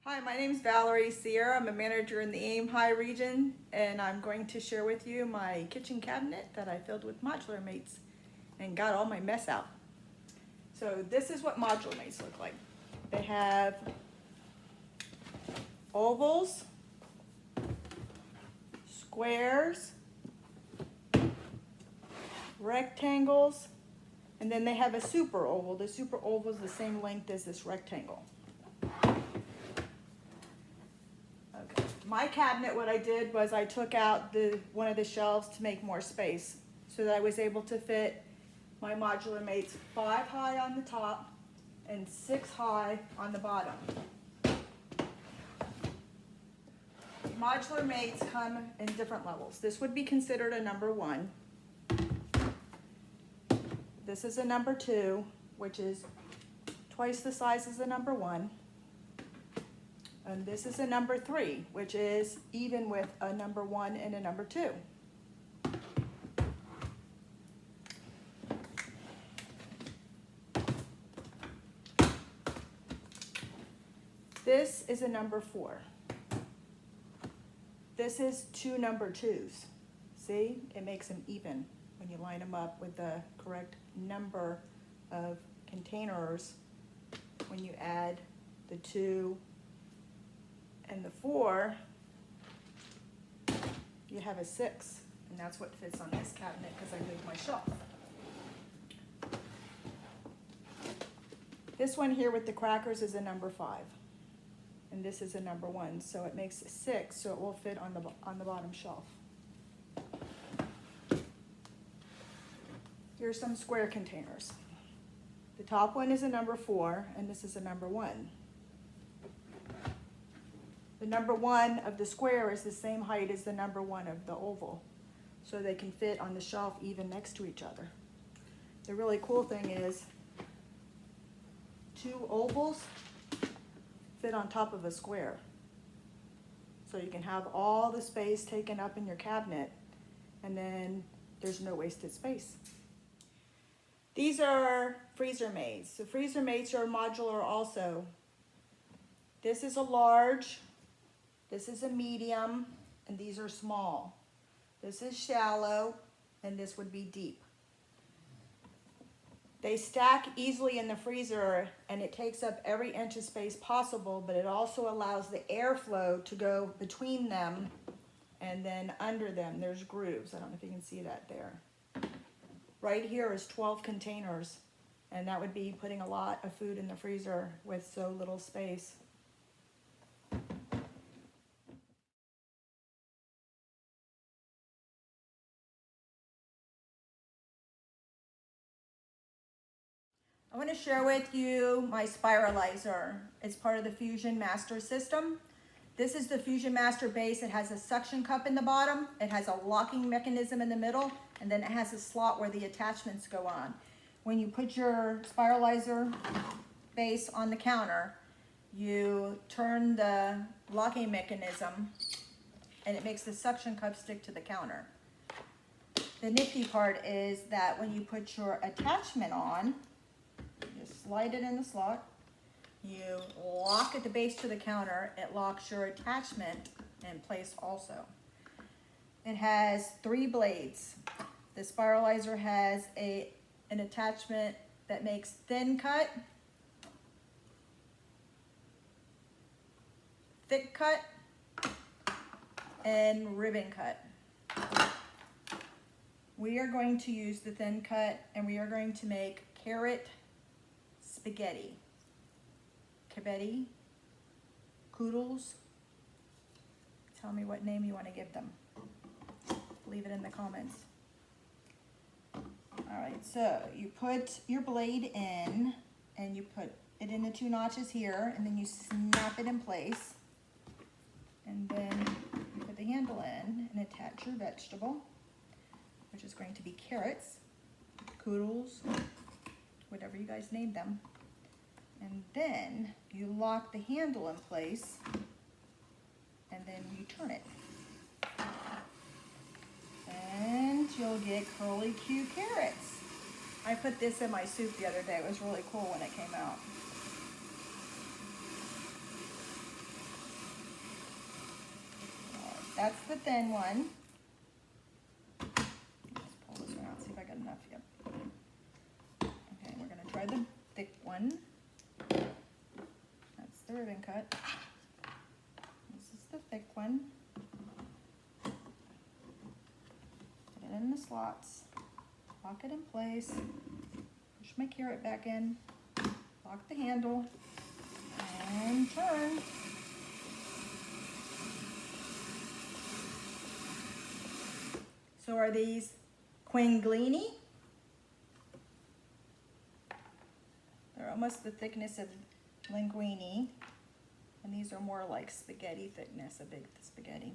Hi, my name is Valerie Sierra. I'm a manager in the Aim High region, and I'm going to share with you my kitchen cabinet that I filled with modular mates and got all my mess out. So this is what modular mates look like. They have ovals, squares, rectangles, and then they have a super oval. The super oval is the same length as this rectangle. My cabinet, what I did was I took out one of the shelves to make more space so that I was able to fit my modular mates 5 high on the top and 6 high on the bottom. Modular mates come in different levels. This would be considered a number 1. This is a number 2, which is twice the size as a number 1. And this is a number 3, which is even with a number 1 and a number 2. This is a number 4. This is 2 number 2s. See, it makes them even when you line them up with the correct number of containers. When you add the 2 and the 4, you have a 6, and that's what fits on this cabinet because I moved my shelf. This one here with the crackers is a number 5, and this is a number 1, so it makes a 6, so it will fit on the bottom shelf. Here's some square containers. The top one is a number 4, and this is a number 1. The number 1 of the square is the same height as the number 1 of the oval, so they can fit on the shelf even next to each other. The really cool thing is 2 ovals fit on top of a square. So you can have all the space taken up in your cabinet, and then there's no wasted space. These are freezer mates. The freezer mates are modular also. This is a large. This is a medium, and these are small. This is shallow, and this would be deep. They stack easily in the freezer, and it takes up every inch of space possible, but it also allows the airflow to go between them and then under them. There's grooves. I don't know if you can see that there. Right here is 12 containers, and that would be putting a lot of food in the freezer with so little space. I want to share with you my spiralizer. It's part of the Fusion Master system. This is the Fusion Master base. It has a suction cup in the bottom. It has a locking mechanism in the middle, and then it has a slot where the attachments go on. When you put your spiralizer base on the counter, you turn the locking mechanism, and it makes the suction cup stick to the counter. The nifty part is that when you put your attachment on, you slide it in the slot, you lock at the base to the counter, it locks your attachment in place also. It has 3 blades. The spiralizer has an attachment that makes thin cut, thick cut, and ribbon cut. We are going to use the thin cut, and we are going to make carrot spaghetti, cabetti, koodles. Tell me what name you want to give them. Leave it in the comments. All right, so you put your blade in, and you put it in the 2 notches here, and then you snap it in place. And then you put the handle in and attach your vegetable, which is going to be carrots, koodles, whatever you guys name them. And then you lock the handle in place, and then you turn it. And you'll get curly Q carrots. I put this in my soup the other day. It was really cool when it came out. That's the thin one. Let's pull this one out, see if I got enough. Yep. Okay, we're gonna try the thick one. That's the ribbon cut. This is the thick one. Put it in the slots. Lock it in place. Push my carrot back in. Lock the handle. And turn. So are these quinglini? They're almost the thickness of linguine. And these are more like spaghetti thickness, a big spaghetti.